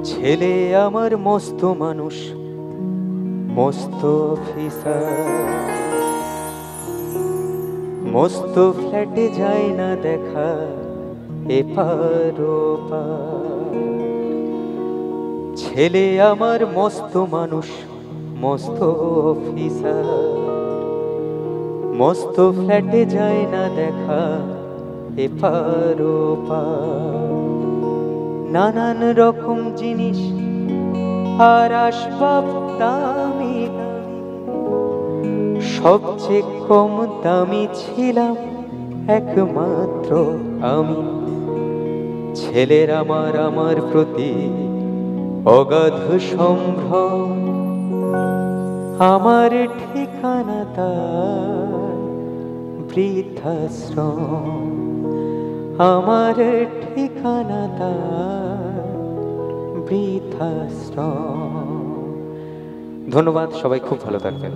ছেলে আমার মস্ত মানুষ, মস্ত অফিসার, মস্ত ফ্ল্যাটে যায় না দেখা এপার ওপার। ছেলে আমার মস্ত মানুষ, মস্ত অফিসার, মস্ত ফ্ল্যাটে যায় না দেখা এপার ওপার। নানান রকম জিনিস আর আসবাব দামি দামি, সবচেয়ে কম দামি ছিলাম একমাত্র আমি। ছেলের আমার প্রতি অগাধ সম্ভ্রম, আমার ঠিকানা তার বৃদ্ধাশ্রম, আমার ঠিকানা তার বৃদ্ধাশ্রম। ধন্যবাদ, সবাই খুব ভালো থাকবেন।